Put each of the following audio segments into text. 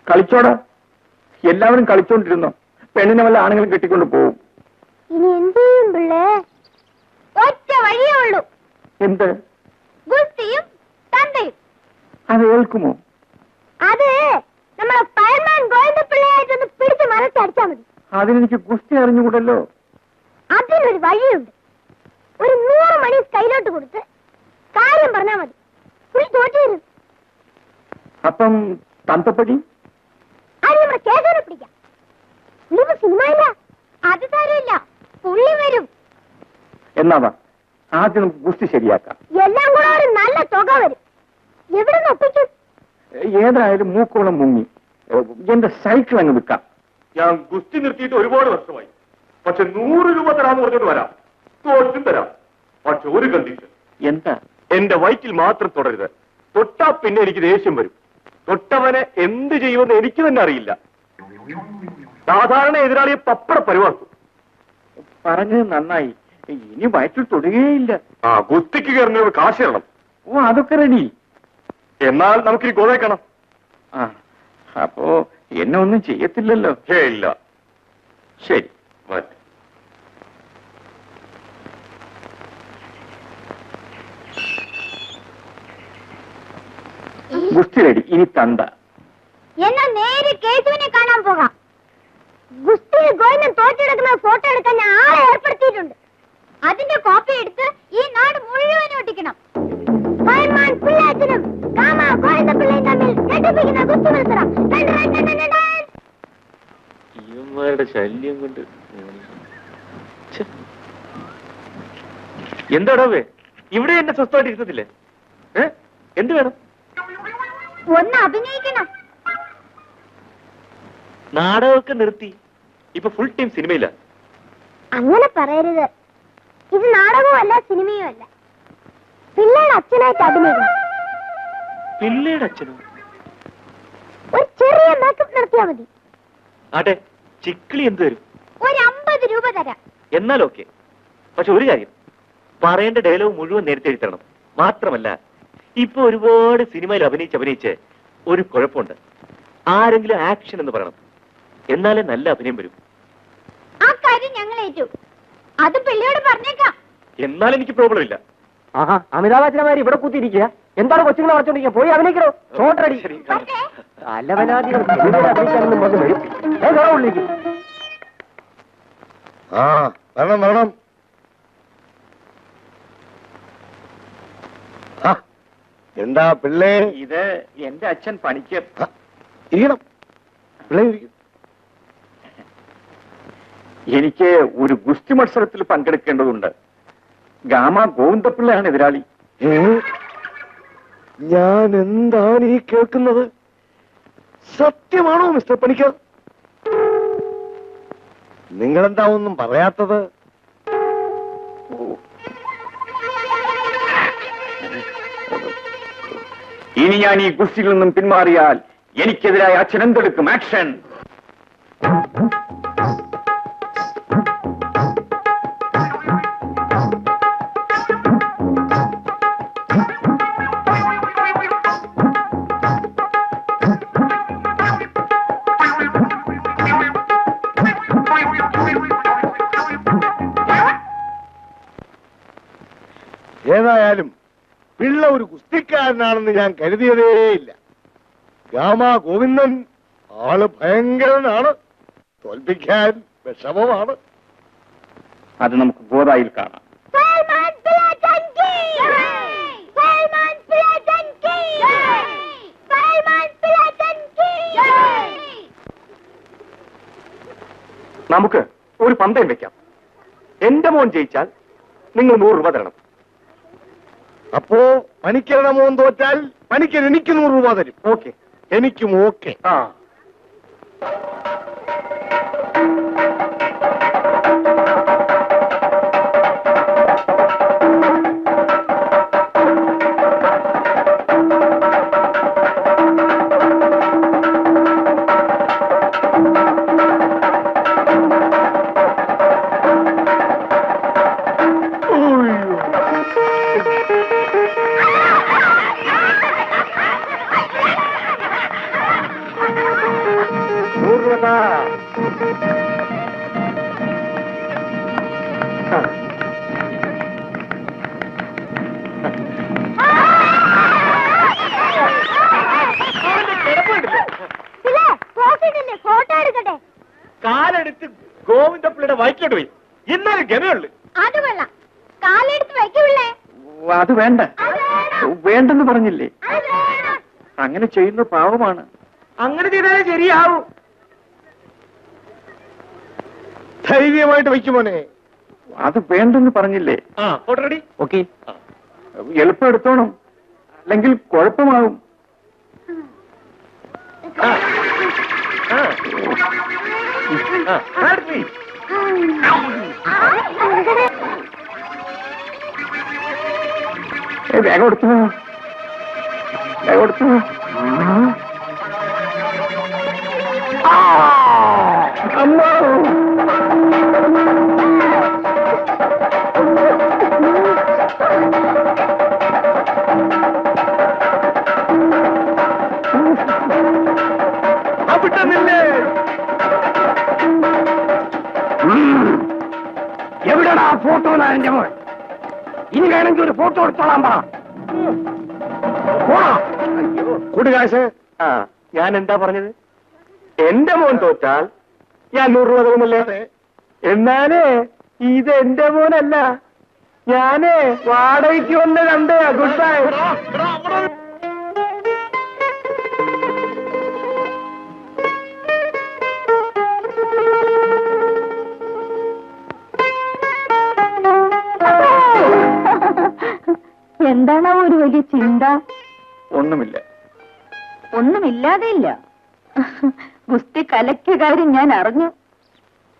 കളിച്ചോടാ, എല്ലാവരും കളിച്ചോണ്ടിരുന്നോ. പെണ്ണിനെ വല്ല ആണെങ്കിലും കെട്ടിക്കൊണ്ട് പോവും. ഇനി എന്ത് ചെയ്യും പിള്ളേ? ഒറ്റ വഴിയേ ഉള്ളൂ. എന്ത്? ഗുസ്തിയും തന്തയും. അത് ഏൽക്കുമോ? അത് നമ്മളെ പയർമാൻ ഗോവിന്ദപിള്ളയായിട്ടൊന്ന് പിടിച്ച് മനസ്സടിച്ചാൽ മതി. അതിനെനിക്ക് ഗുസ്തി അറിഞ്ഞുകൂടല്ലോ. അതിനൊരു വഴിയുണ്ട്. ഒരു 100 മണി കയ്യിലോട്ട് കൊടുത്ത് കാര്യം പറഞ്ഞാൽ മതി. പുള്ളി തോറ്റു വരും. അപ്പം തന്തപ്പടി അത് നമ്മുടെ കേസനെ പിടിക്കാം. പുള്ളി സിനിമയില്ല, അത് സാരമില്ല, പുള്ളി വരും. എന്നാവാ, ആദ്യം നമുക്ക് ഗുസ്തി ശരിയാക്കാം. എല്ലാം കൂടെ ഒരു നല്ല തുക വരും. എവിടെ നിന്ന് ഒപ്പിക്കും? ഏതായാലും മൂക്കോളം മുങ്ങി എന്റെ സൈക്കിൾ അങ്ങ് വിൽക്കാം. ഞാൻ ഗുസ്തി നിർത്തിയിട്ട് ഒരുപാട് വർഷമായി. പക്ഷെ 100 രൂപ തരാന്ന് പറഞ്ഞിട്ട് വരാം, തോറ്റും തരാം. പക്ഷെ ഒരു കണ്ടീഷൻ. എന്താ? എന്റെ വയറ്റിൽ മാത്രം തുടരുത്. തൊട്ടാ പിന്നെ എനിക്ക് ദേഷ്യം വരും. തൊട്ടവനെ എന്ത് ചെയ്യുമെന്ന് എനിക്ക് തന്നെ അറിയില്ല. സാധാരണ എതിരാളിയെ പപ്പട പരിവാർക്കും. പറഞ്ഞത് നന്നായി. ഇനി വയറ്റിൽ തൊടുകയില്ല. ആ ഗുസ്തിക്ക് കയറുന്നവർ കാശ് തരണം. ഓ, അതൊക്കെ റെഡി. എന്നാൽ നമുക്കിനി ഗോതയ്ക്കണം. ആ, അപ്പോ എന്നെ ഒന്നും ചെയ്യത്തില്ലല്ലോ. ഇല്ല. ശരി, മതി. ഗുസ്തി റെഡി. ഇനി തന്ത. എന്നാ നേരെ കേശുവിനെ കാണാൻ പോകാം. ഗുസ്തിയിൽ ഗോവിന്ദൻ തോറ്റെടുക്കുന്ന ഫോട്ടോ എടുക്കാൻ ഞാൻ ആളെ ഏർപ്പെടുത്തിയിട്ടുണ്ട്. അതിന്റെ കോപ്പി എടുത്ത് ഈ നാട് മുഴുവനും ഒട്ടിക്കണം. പയർമാൻ പിള്ളാച്ചനും കാമ ഗോവിന്ദപിള്ളയും തമ്മിൽ കെട്ടിപ്പിക്കുന്ന ഗുസ്തി മത്സരം. ഇവന്മാരുടെ ശല്യം കൊണ്ട് എന്താടാവേ, ഇവിടെ എന്നെ സ്വസ്ഥമായിട്ട് ഇരുത്തത്തില്ലേ? എന്ത് വേണം? ഒന്ന് അഭിനയിക്കണം. നാടകമൊക്കെ നിർത്തി, ഇപ്പൊ ഫുൾ ടൈം സിനിമയില്ല. അങ്ങനെ പറയരുത്. ഇത് നാടകവും അല്ല, സിനിമയും അല്ല. പിള്ളേരുടെ അച്ഛനായിട്ട് അഭിനയിക്കണം. പിള്ളേയുടെ അച്ഛനോ? ഒരു ചെറിയ മേക്കപ്പ് നടത്തിയാൽ മതി. ആട്ടെ, ചിക്കിളി എന്ത് തരും? ഒരു 50 രൂപ തരാം. എന്നാൽ ഓക്കെ. പക്ഷെ ഒരു കാര്യം, പറയേണ്ട ഡയലോഗ് മുഴുവൻ നേരത്തെ എഴുതണം. മാത്രമല്ല, ഇപ്പൊ ഒരുപാട് സിനിമയിൽ അഭിനയിച്ച് ഒരു കുഴപ്പമുണ്ട്. ആരെങ്കിലും ആക്ഷൻ എന്ന് പറയണം, എന്നാലേ നല്ല അഭിനയം വരും. ആ കാര്യം ഞങ്ങൾ ഏറ്റു. അത് പിള്ളയോട് പറഞ്ഞേക്കാം. എന്നാൽ എനിക്ക് പ്രോബ്ലം ഇല്ല. ആഹാ, അമിതാഭ് ബച്ചന്മാര് ഇവിടെ കൂത്തിയിരിക്കുക. എന്താണ് കൊച്ചുങ്ങളെ വളച്ചോണ്ടിരിക്കുക? പോയി അഭിനയിക്കണോ? ഷോട്ടടി അല്ലവനാദികൾ അഭിനയിക്കാനൊന്നും വന്ന് വരും. ഉള്ളിലേക്ക് വരണം വരണം. എന്താ പിള്ളേ? ഇത് എന്റെ അച്ഛൻ പണിക്ക് ഇരിക്കണം. പിള്ളേ ഇരിക്കും. എനിക്ക് ഒരു ഗുസ്തി മത്സരത്തിൽ പങ്കെടുക്കേണ്ടതുണ്ട്. ഗാമ ഗോവിന്ദപിള്ളയാണ് എതിരാളി. ഞാൻ എന്താണ് ഈ കേൾക്കുന്നത്? സത്യമാണോ മിസ്റ്റർ പണിക്കർ? നിങ്ങളെന്താ ഒന്നും പറയാത്തത്? ഇനി ഞാൻ ഈ ഗുസ്തിയിൽ നിന്നും പിന്മാറിയാൽ എനിക്കെതിരായ അച്ഛൻ എന്തെടുക്കും? ആക്ഷൻ! ഏതായാലും പിള്ള ഒരു ഗുസ്തിക്കാരനാണെന്ന് ഞാൻ കരുതിയതേയില്ല. ഗാമ ഗോവിന്ദൻ ആള് ഭയങ്കരനാണ്, തോൽപ്പിക്കാൻ വിഷമമാണ്. അത് നമുക്ക് ഗോദായിൽ കാണാം. നമുക്ക് ഒരു പന്തയം വെക്കാം. എന്റെ മോൻ ജയിച്ചാൽ നിങ്ങൾ 100 രൂപ തരണം. അപ്പോ പണിക്കരുടെ മോൻ തോറ്റാൽ പണിക്കൻ എനിക്ക് 100 രൂപ തരും. ഓക്കെ? എനിക്കും ഓക്കെ. ആ വയറ്റിലോട്ട് പോയി എന്നാലും ഗമയുള്ളു. അത് കൊള്ളാം. കാലെടുത്ത് വയ്ക്കുള്ളേ. അത് വേണ്ട, വേണ്ടെന്ന് പറഞ്ഞില്ലേ? അങ്ങനെ ചെയ്യുന്ന പാവമാണ്. അങ്ങനെ ചെയ്താലേ ശരിയാവും. ധൈര്യമായിട്ട് വയ്ക്കുമോനെ. അത് വേണ്ടെന്ന് പറഞ്ഞില്ലേ? ആ ഫോട്ടോ റെഡി. ഓക്കെ, എളുപ്പം എടുത്തോണം, അല്ലെങ്കിൽ കുഴപ്പമാകും. വേഗം എടുത്തോ, വേഗം എടുത്തോ. അമ്മ അവിട്ടന്നില്ലേ? എവിടെടാ ഫോട്ടോ? എന്റെ മോൻ ഇനി വേണമെങ്കിൽ ഒരു ഫോട്ടോ എടുത്തോളാൻ പറ. കൂട്ടുകാശ്. ഞാൻ എന്താ പറഞ്ഞത്? എന്റെ മോൻ തോറ്റാൽ ഞാൻ 100 രൂപ തരുമല്ലേ? എന്നാലേ ഇത് എന്റെ മോനല്ല, ഞാനേ വാടകയ്ക്ക് വന്ന് കണ്ടേ. Good bye. എന്താണ് ഒരു വലിയ ചിന്ത? ഒന്നുമില്ല. ഒന്നുമില്ലാതെ ഇല്ല. ഗുസ്തി കലക്കിയ കാര്യം ഞാൻ അറിഞ്ഞു.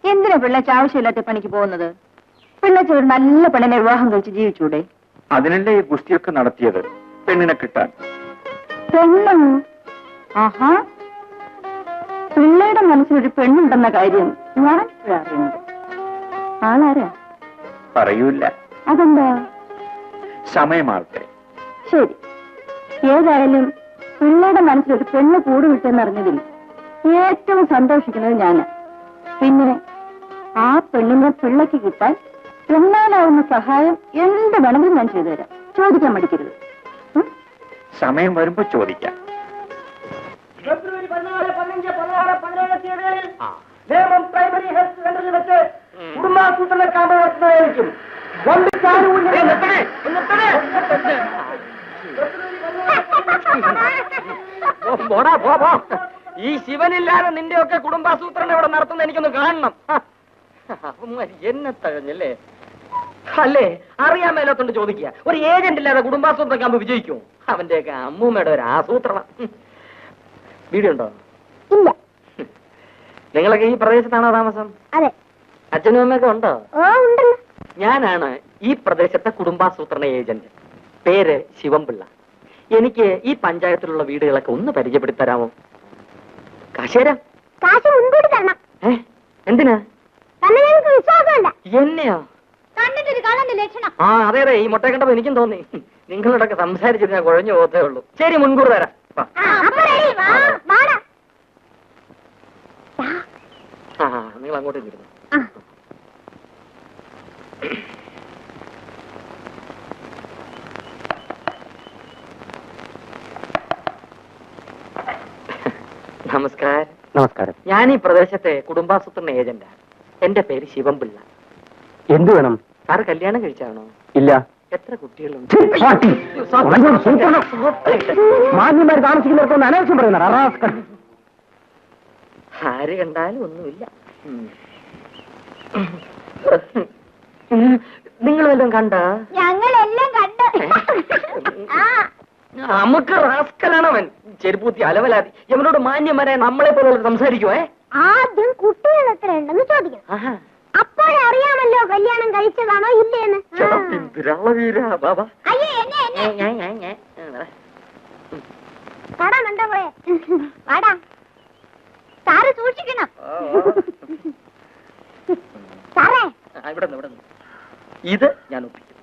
എന്തിനാ പിള്ളേച്ച് ആവശ്യമില്ലാത്ത പണിക്ക് പോകുന്നത്? പിള്ളേച്ച് ഒരു നല്ല പെണ്ണിനെ വിവാഹം കഴിച്ച് ജീവിച്ചൂടെ? അതിനല്ലേ ഈ ഗുസ്തിയൊക്കെ നടത്തിയത്, പെണ്ണിനെ കിട്ടാൻ. പെണ്ണോ? ആഹാ, പിള്ളയുടെ മനസ്സിലൊരു പെണ്ണുണ്ടെന്ന കാര്യം ഞാൻ അറിയുന്നത്. ആളാരാ? പറയൂല. അതെന്താ? സമയമാവട്ടെ. ശരി, ഏതായാലും പിള്ളയുടെ മനസ്സിലൊരു പെണ്ണ് കൂടുവിട്ടെന്നറിഞ്ഞതിൽ ഏറ്റവും സന്തോഷിക്കുന്നത് ഞാന്. പിന്നെ ആ പെണ്ണിനെ പിള്ളയ്ക്ക് കിട്ടാൻ എന്നാലാവുന്ന സഹായം എന്ത് വേണമെങ്കിലും ഞാൻ ചെയ്തു തരാം. ചോദിക്കാൻ മടിക്കരുത്. സമയം വരുമ്പോ ചോദിക്കാം. ഫെബ്രുവരി 14, 15, 16, 17 തീയതികളിൽ നേമം പ്രൈമറി ഹെൽത്ത് സെന്ററിൽ വെച്ച് കുടുംബാസൂത്രണ ക്യാമ്പ് നടത്തുന്നതായിരിക്കും. ഈ ശിവനില്ലാതെ നിന്റെ ഒക്കെ കുടുംബാസൂത്രണം ഇവിടെ നടത്തുന്ന എനിക്കൊന്ന് കാണണം. എന്നെ തകഞ്ഞല്ലേ? അല്ലേ, അറിയാൻ മേലോത്തോണ്ട് ചോദിക്കുക. ഒരു ഏജന്റ് ഇല്ലാതെ കുടുംബാസൂത്രണ ക്യാമ്പ് വിജയിക്കും? അവന്റെയൊക്കെ അമ്മൂമ്മയുടെ ഒരു ആസൂത്രണം. വീഡിയോ ഉണ്ടോ? ഇല്ല. നിങ്ങളൊക്കെ ഈ പ്രദേശത്താണോ താമസം? അതെ. അച്ഛനും അമ്മയൊക്കെ ഉണ്ടോ? ഓ, ഉണ്ടല്ലോ. ഞാനാണ് ഈ പ്രദേശത്തെ കുടുംബാസൂത്രണ ഏജന്റ്. പേര് ശിവൻപിള്ള. എനിക്ക് ഈ പഞ്ചായത്തിലുള്ള വീടുകളൊക്കെ ഒന്ന് പരിചയപ്പെടുത്തി തരാമോ? കാശേരാ? കാശ് മുൻകൂട്ടി തരണം. എന്തിനാ? തന്നെ ഞങ്ങൾക്ക് വിശ്വാസമല്ല. എന്നെയോ? കണ്ടിട്ടൊരു കാണാന്റെ ലക്ഷണം. ആ അതെ അതെ, ഈ മുട്ട കണ്ടപ്പോ എനിക്കും തോന്നി. നിങ്ങളോടൊക്കെ സംസാരിച്ചിട്ട് ഞാൻ കുഴഞ്ഞു പോകത്തേ ഉള്ളൂ. ശരി, മുൻകൂർ തരാം. നിങ്ങൾ അങ്ങോട്ട് ഇരുന്നു. നമസ്കാരം. നമസ്കാരം. ഞാൻ ഈ പ്രദേശത്തെ കുടുംബാസൂത്രണ ഏജന്റാണ്. എന്റെ പേര് ശിവൻപിള്ള. എന്ത് വേണം? സാറ് കല്യാണം കഴിച്ചാണോ? ഇല്ല. എത്ര കുട്ടികളുണ്ട്? മാന്യന്മാർ താമസിക്കുന്നവർക്കൊന്ന് അനാവശ്യം പറയുന്ന ആര് കണ്ടാലും ഒന്നുമില്ല. നിങ്ങൾ വല്ലതും കണ്ട? ഞങ്ങളെല്ലാം കണ്ട്. നമുക്ക് റാസ്കലാണവൻ. ചെരുപ്പൂത്തി അലവലാതി. അവനോട് മാന്യന്മാരെ നമ്മളെ പോലെ സംസാരിക്കുവേ. ആദ്യം കുട്ടികൾ എത്ര ഉണ്ടെന്ന് ചോദിക്കണം. അപ്പോഴേ അറിയാമല്ലോ കല്യാണം കഴിച്ചതാണോ ഇല്ലേന്ന്. പാടാ പോയെ. പാടാ. സാറ് സൂക്ഷിക്കണം. സാറേ, ഇവിടെ ഇത് ഞാൻ ഒപ്പിക്കും.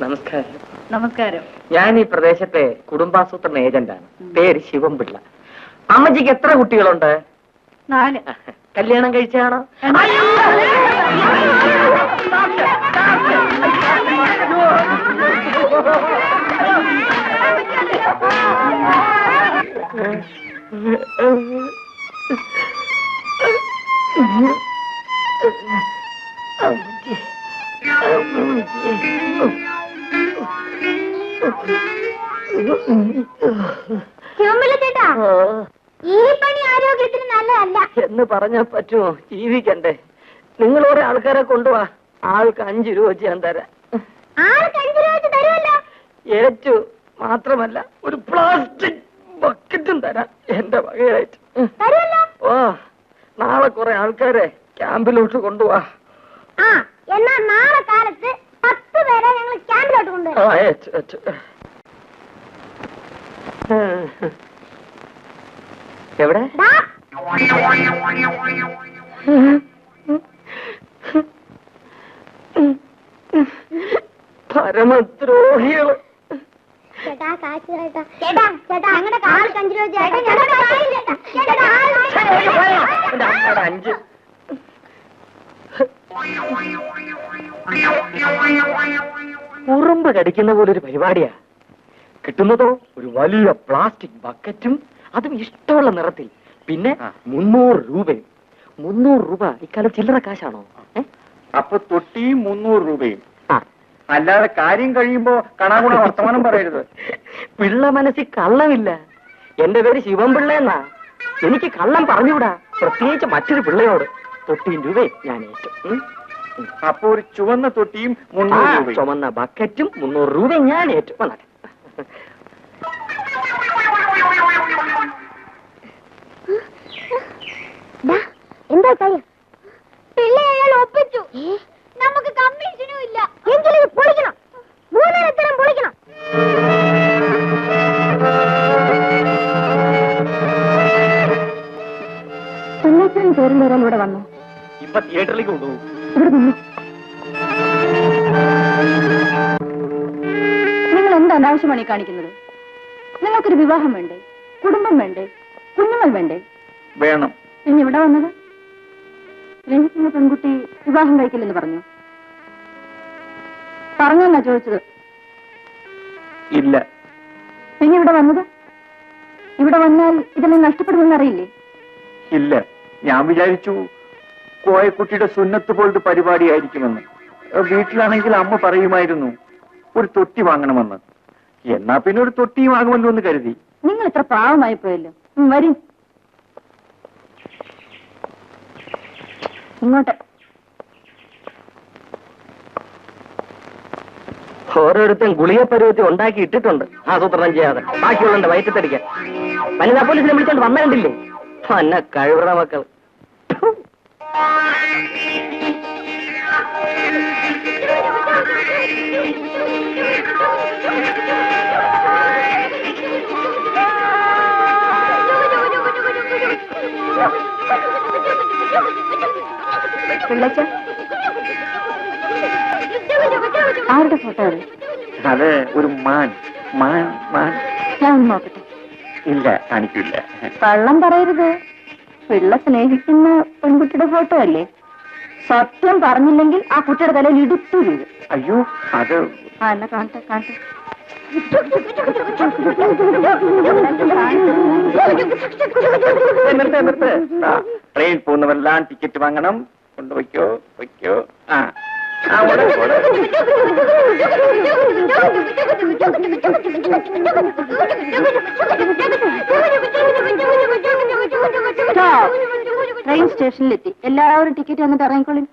നമസ്കാരം. നമസ്കാരം. ഞാൻ ഈ പ്രദേശത്തെ കുടുംബാസൂത്രണ ഏജന്റാണ്. പേര് ശിവൻപിള്ള. അമ്മച്ചിക്ക് എത്ര കുട്ടികളുണ്ട്? 4. കല്യാണം കഴിച്ചാണോ? ചേട്ടാ, ഈ പണി ആരോഗ്യത്തിന് നല്ലതല്ല. എന്ന് പറഞ്ഞാ പറ്റുമോ? ജീവിക്കണ്ടേ? നിങ്ങൾ കുറെ ആൾക്കാരെ കൊണ്ടുപോവാ, ആൾക്ക് 5 രൂപ വെച്ച് ഞാൻ തരാം. ആൾക്ക് 5 രൂപ വെച്ച് തരുമല്ലോ. ഏറ്റു മാത്രമല്ല ഒരു പ്ലാസ്റ്റിക് ബക്കറ്റും തരാം എന്റെ വകയായിട്ട്. തരുമല്ലോ. ഓ, നാളെ കുറെ ആൾക്കാരെ ക്യാമ്പിലോട്ട് കൊണ്ടുപോവാ. ആ, എന്നാ നാളെ കാലത്ത് 10 പേരെ ഞങ്ങൾ ക്യാമ്പിലോട്ട് കൊണ്ടുവരാം. ആ, ഏറ്റു. എവിടെ? ദാ, പരമദ്രോഹികള്. ചേട്ടാ കാശ് ചേട്ടാ. ചേട്ടാ ഞങ്ങളുടെ കാലിൽ 5 രൂപ ചേട്ടാ. ഞങ്ങളുടെ കാലിൽ ചേട്ടാ. എന്റെ അമ്മയുടെ 5. ഉറുമ്പ് കടിക്കുന്ന പോലെ ഒരു പരിപാടിയാ. കിട്ടുന്നതോ ഒരു വലിയ പ്ലാസ്റ്റിക് ബക്കറ്റും, അതും ഇഷ്ടമുള്ള നിറത്തിൽ. പിന്നെ 300 രൂപയും. 300 രൂപ ഇക്കാലം ചില്ലറ കാശാണോ? അപ്പൊ തൊട്ടിയും 300 രൂപയും. ആ, അല്ലാതെ കാര്യം കഴിയുമ്പോ കണാകുണ വർത്തമാനം പറയരുത്. പിള്ള മനസ്സിൽ കള്ളമില്ല. എന്റെ പേര് ശിവൻപിള്ള എന്നാ. എനിക്ക് കള്ളം പറഞ്ഞുകൂടാ, പ്രത്യേകിച്ച് മറ്റൊരു പിള്ളയോട്. 100 രൂപയും ഞാൻ ഏറ്റു. അപ്പൊ ഒരു ചുവന്ന തൊട്ടിയും ആ, 300 രൂപയും. ചുമന്ന ബക്കറ്റും 300 രൂപയും ഞാൻ ഏറ്റു. വന്നാട്ടെ. എന്താ കാര്യം? പിള്ളേ അയാൾ ഒപ്പിച്ചു. നമുക്ക് കമ്മീഷനും ഇല്ല. എങ്കിലും പൊളിക്കണം. 3 തരം പൊളിക്കണം. സന്യാസിനും പേരും വരാൻ ഇവിടെ വന്നു. ഇപ്പൊ തിയേറ്ററിലേക്ക് കൊണ്ടുപോകും. ഇവിടെ നിന്നു. നിങ്ങൾ എന്താ അനാവശ്യമാണ് ഈ കാണിക്കുന്നത്? നിങ്ങൾക്കൊരു വിവാഹം വേണ്ടേ? കുടുംബം വേണ്ടേ? കുഞ്ഞുങ്ങൾ വേണ്ടേ? വേണം. പിന്നെ ഇവിടെ വന്നത് സ്നേഹിക്കുന്ന പെൺകുട്ടി വിവാഹം കഴിക്കില്ലെന്ന് പറഞ്ഞു. പറഞ്ഞെന്നാ ചോദിച്ചത്. ഇല്ല. പിന്നെ ഇവിടെ വന്നത്? ഇവിടെ വന്നാൽ ഇതെല്ലാം നഷ്ടപ്പെടുമെന്ന് അറിയില്ലേ? ഇല്ല. ഞാൻ വിചാരിച്ചു കോയക്കുട്ടിയുടെ സുന്നത്ത് പോലത്തെ പരിപാടിയായിരിക്കുമെന്ന്. വീട്ടിലാണെങ്കിൽ അമ്മ പറയുമായിരുന്നു ഒരു തൊട്ടി വാങ്ങണമെന്ന്. എന്നാ പിന്നെ ഒരു തൊട്ടി വാങ്ങുമല്ലോ എന്ന് കരുതി. നിങ്ങൾ ഇത്ര പാവമായി പോയല്ലോ. വരും ഇങ്ങോട്ട്. ഓരോരുത്തരും ഗുളിക പരുവത്തി ഉണ്ടാക്കി ഇട്ടിട്ടുണ്ട് ആസൂത്രണം ചെയ്യാതെ. ബാക്കിയുള്ള വയറ്റത്തടിക്കാൻ വനിതാ പോലീസിനെ വിളിച്ചോണ്ട് വന്നിട്ടില്ലേ? അന്ന കഴിവുറ മക്കൾ. ആരുടെ ഫോട്ടോ? അത് ഒരു മാൻ. മാൻ മാൻ. ഞാൻ നോക്കട്ടെ. ഇല്ല, കാണിക്കില്ല. കള്ളം പറയരുത്. പിള്ള സ്നേഹിക്കുന്ന പെൺകുട്ടിയുടെ ഫോട്ടോ അല്ലേ? സത്യം പറഞ്ഞില്ലെങ്കിൽ ആ കുട്ടിയുടെ തലയിൽ ഇടുത്തു വീഴും. അയ്യോ, അത് ആ, എന്നാ കാണട്ടെ കാണട്ടെ. ട്രെയിൻ പോകുന്നവരെല്ലാം ടിക്കറ്റ് വാങ്ങണം. കൊണ്ടുവയ്ക്കോ വയ്ക്കോ. ആ, ട്രെയിൻ സ്റ്റേഷനിലെത്തി. എല്ലാവരും ടിക്കറ്റ് വന്നിട്ട് ഇറങ്ങിക്കോളി.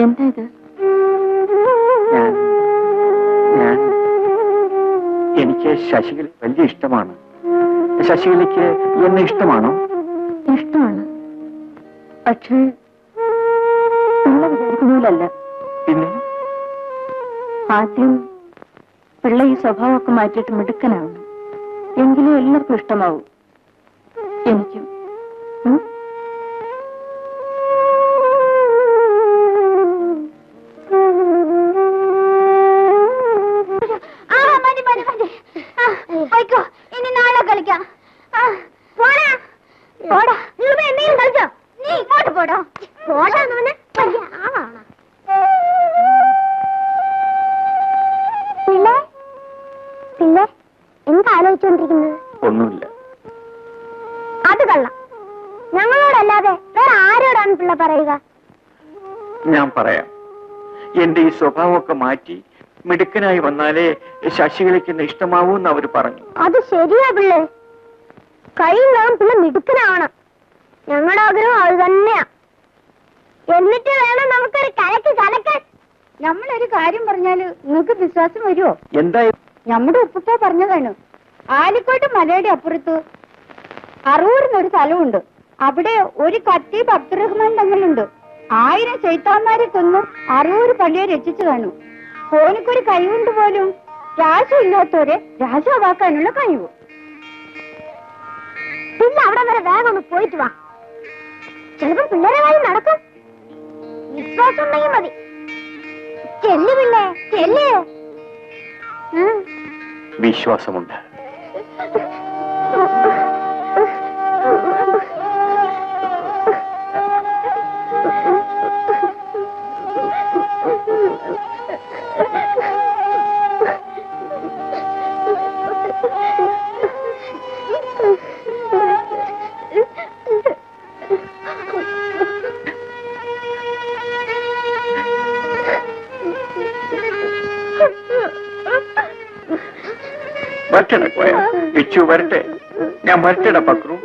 എന്താ ഇത്? എനിക്ക് ശശികല വലിയ ഇഷ്ടമാണ്. ശശികലയ്ക്ക് എന്നെ ഇഷ്ടമാണോ? ഇഷ്ടമാണ്. പക്ഷേ പിള്ള വിചാരിക്കുന്നതിലല്ല. പിന്നെ ആദ്യം പിള്ള ഈ സ്വഭാവമൊക്കെ മാറ്റിയിട്ട് മിടുക്കനാവണം. എങ്കിലും എല്ലാവർക്കും ഇഷ്ടമാവും. എനിക്കും. ഇനി നാളെ കളിക്കാം. പോടാ, എന്തെങ്കിലും കളിച്ചോ? നീ ഇങ്ങോട്ട് പോടോ. പോടാന്ന് പറഞ്ഞ ആളാണ്. പിന്നെ പിന്നെ എന്താ ആലോചിച്ചോണ്ടിരിക്കുന്നത്? ഒന്നുമില്ല. അത് കള്ളം. ഞങ്ങളോടല്ലാതെ വേറെ ആരോടാണ് പിള്ള പറയുക? ഞാൻ പറയാം. എന്റെ ഈ സ്വഭാവമൊക്കെ മാറ്റി മിടുക്കനായി വന്നാലേ ശശികലയ്ക്ക് ഇഷ്ടമാവൂന്ന് അവര് പറഞ്ഞു. അത് ശരിയാ പിള്ളേ. കഴിയുന്നതും പിള്ള മിടുക്കനാവണം. ഞങ്ങളുടെ ആഗ്രഹം അത് തന്നെയാ. എന്നിട്ട് വേണം നമുക്കൊരു കലക്ക് കലക്കാൻ. നമ്മളൊരു കാര്യം പറഞ്ഞാല് നിങ്ങൾക്ക് വിശ്വാസം വരുമോ? എന്താ? നമ്മുടെ ഉപ്പുപ്പ പറഞ്ഞതാണ്. ആലിക്കോട്ട് മലയുടെ അപ്പുറത്ത് അറൂരിനൊരു സ്ഥലമുണ്ട്. അവിടെ ഒരു കത്തീബ് അബ്ദുറഹ്മാൻ തങ്ങളുണ്ട്. 1000 ചൈത്താന്മാരെ കൊന്ന് അറൂര് പള്ളിയെ രക്ഷിച്ചു കാണും. ഓനിക്കൊരു കഴിവുണ്ട് പോലും. രാജയില്ലാത്തവരെ രാജാവാക്കാനുള്ള കഴിവ്. പിന്നെ അവിടെ വരെ വേഗം ഒന്ന് പോയിട്ട് വാ. ചിലപ്പോൾ പിള്ളേരെ കാര്യം നടക്കും. വിശ്വാസം ഉണ്ടെങ്കിൽ മതി. ചെല്ലു പിള്ളേ, ചെല്ല്. വിശ്വാസമുണ്ട്. വരട്ടെ കോയ, പിച്ചു വരട്ടെ. ഞാൻ വരട്ടെട പക്രു.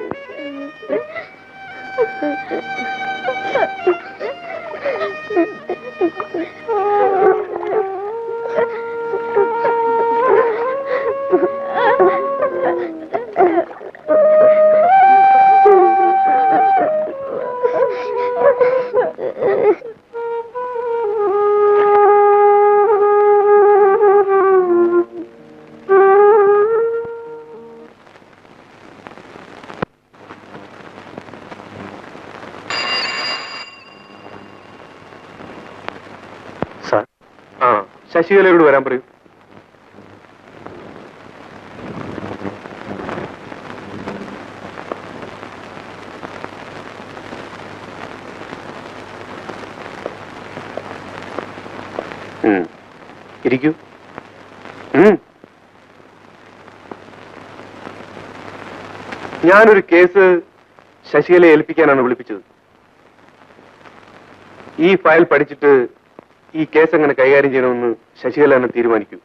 ശശികലയോട് വരാൻ പറയൂ. ഇരിക്കൂ. ഞാനൊരു കേസ് ശശികലയെ ഏൽപ്പിക്കാനാണ് വിളിപ്പിച്ചത്. ഈ ഫയൽ പഠിച്ചിട്ട് ഈ കേസ് എങ്ങനെ കൈകാര്യം ചെയ്യണമെന്ന് ശശികല തന്നെ തീരുമാനിക്കൂ.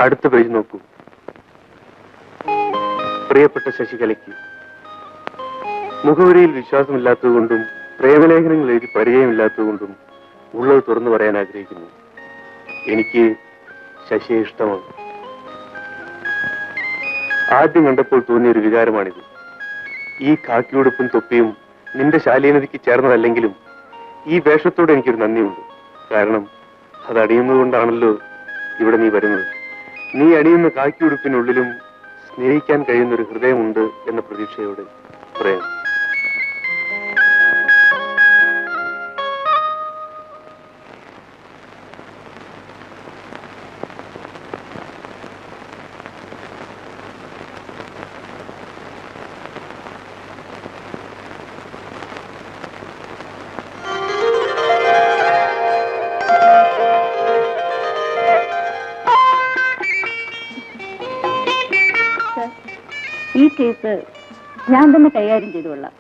അടുത്ത പേജ് നോക്കൂ. പ്രിയപ്പെട്ട ശശികലയ്ക്ക്, മുഖവരിയിൽ വിശ്വാസമില്ലാത്തതുകൊണ്ടും പ്രേമലേഖനങ്ങൾ എഴുതി പരിചയമില്ലാത്തതുകൊണ്ടും ഉള്ളത് തുറന്നു പറയാൻ ആഗ്രഹിക്കുന്നു. എനിക്ക് ശശിയെ ഇഷ്ടമാണ്. ആദ്യം കണ്ടപ്പോൾ തോന്നിയൊരു വികാരമാണിത്. ഈ കാക്കിയുടുപ്പും തൊപ്പിയും നിന്റെ ശാലീനതയ്ക്ക് ചേർന്നതല്ലെങ്കിലും ഈ വേഷത്തോട് എനിക്കൊരു നന്ദിയുണ്ട്. കാരണം അത് അണിയുന്നതുകൊണ്ടാണല്ലോ ഇവിടെ നീ വരുന്നത്. നീ അണിയുന്ന കാക്കിയുടുപ്പിനുള്ളിലും സ്നേഹിക്കാൻ കഴിയുന്നൊരു ഹൃദയമുണ്ട് എന്ന പ്രതീക്ഷയോടെ പ്രേം. ഈ കേസ് ഞാൻ തന്നെ കൈകാര്യം ചെയ്തുകൊള്ളാം.